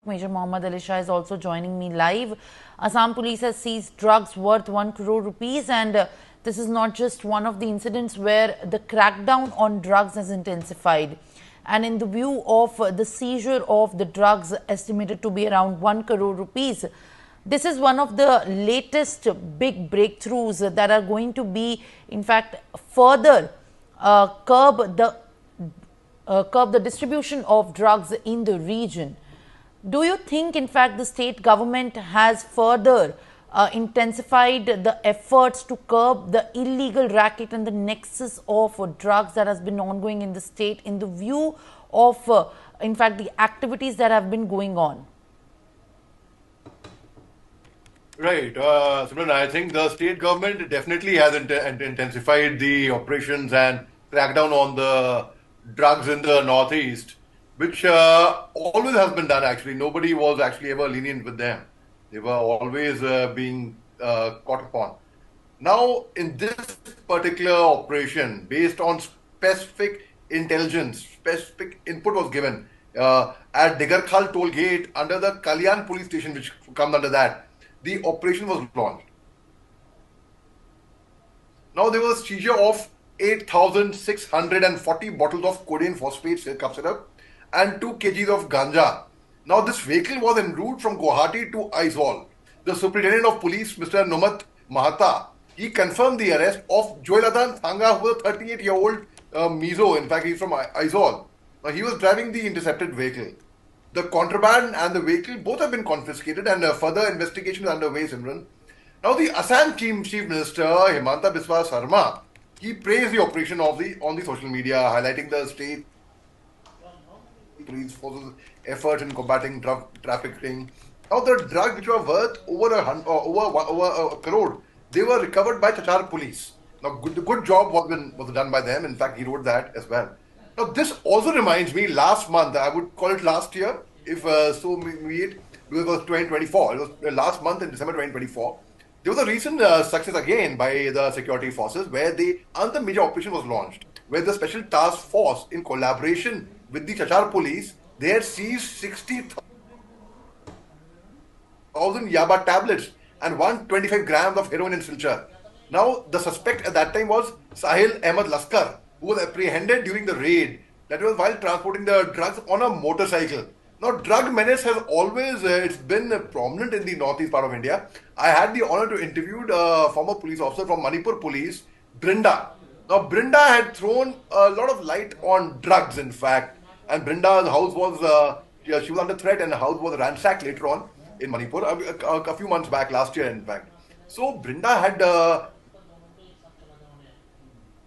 Major Mohd Ali Shah is also joining me live. Assam police has seized drugs worth 1 crore rupees, and this is not just one of the incidents where the crackdown on drugs has intensified. And in the view of the seizure of the drugs estimated to be around 1 crore rupees, this is one of the latest big breakthroughs that are going to be, in fact, further curb the distribution of drugs in the region. Do you think, in fact, the state government has further intensified the efforts to curb the illegal racket and the nexus of drugs that has been ongoing in the state in the view of, in fact, the activities that have been going on? Right. Simran, I think the state government definitely has intensified the operations and crackdown on the drugs in the northeast, which always has been done actually. Nobody was actually ever lenient with them. They were always being caught upon. Now, in this particular operation, based on specific intelligence, specific input was given at Digarkhal toll gate under the Kalyan police station, which comes under that, the operation was launched. Now, there was seizure of 8,640 bottles of codeine phosphate cough syrup and 2 kgs of ganja. Now, this vehicle was en route from Guwahati to Aizawl. The Superintendent of Police, Mr. Nomat Mahata, he confirmed the arrest of Joeladan Thanga, who was a 38-year-old Mizo. In fact, he's from Aizawl. Now, he was driving the intercepted vehicle. The contraband and the vehicle both have been confiscated, and further investigation is underway, Simran. Now, the Assam Chief Minister, Himanta Biswa Sarma, he praised the operation on the social media, highlighting the state police forces' efforts in combating drug trafficking. Now, the drugs which were worth over a crore, they were recovered by Cachar police. Now, good job was done by them. In fact, he wrote that as well. Now, this also reminds me, last month, I would call it last year, if so be it, because it was 2024. It was last month in December 2024. There was a recent success again by the security forces where another major operation was launched, where the special task force, in collaboration with the Cachar police, they had seized 60,000 yaba tablets and 125 grams of heroin in Silchar. Now, the suspect at that time was Sahil Ahmed Laskar, who was apprehended during the raid. That was while transporting the drugs on a motorcycle. Now, drug menace has always it's been prominent in the northeast part of India. I had the honor to interview a former police officer from Manipur Police, Brinda. Now, Brinda had thrown a lot of light on drugs, in fact. And Brinda's house was, she was under threat, and the house was ransacked later on in Manipur, a few months back, last year, in fact. So, Brinda had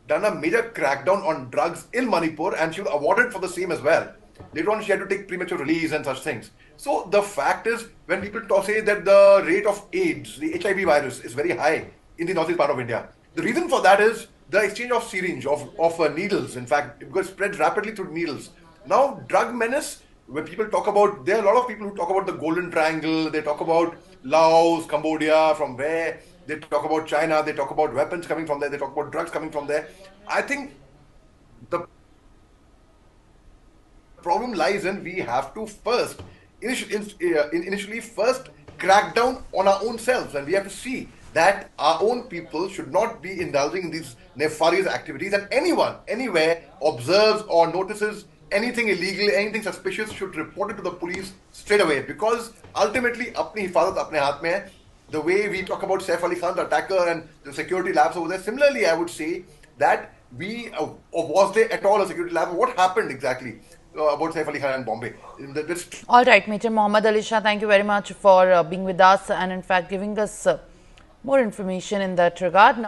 done a major crackdown on drugs in Manipur, and she was awarded for the same as well. Later on, she had to take premature release and such things. So the fact is, when people say that the rate of AIDS, the HIV virus, is very high in the northeast part of India, the reason for that is the exchange of syringe, of needles. In fact, it spreads rapidly through needles. Now, drug menace, when people talk about, there are a lot of people who talk about the Golden Triangle, they talk about Laos, Cambodia, from where, they talk about China, they talk about weapons coming from there, they talk about drugs coming from there. I think the problem lies in we have to initially first crack down on our own selves, and we have to see that our own people should not be indulging in these nefarious activities, and anyone, anywhere, observes or notices anything illegal, anything suspicious, should report it to the police straight away, because ultimately, apni hifazat apne haath mein hai. The way we talk about Saif Ali Khan, the attacker, and the security labs over there, similarly, I would say that was there at all a security lab? What happened exactly about Saif Ali Khan and Bombay? All right, Major Mohd Ali Shah, thank you very much for being with us and, in fact, giving us more information in that regard.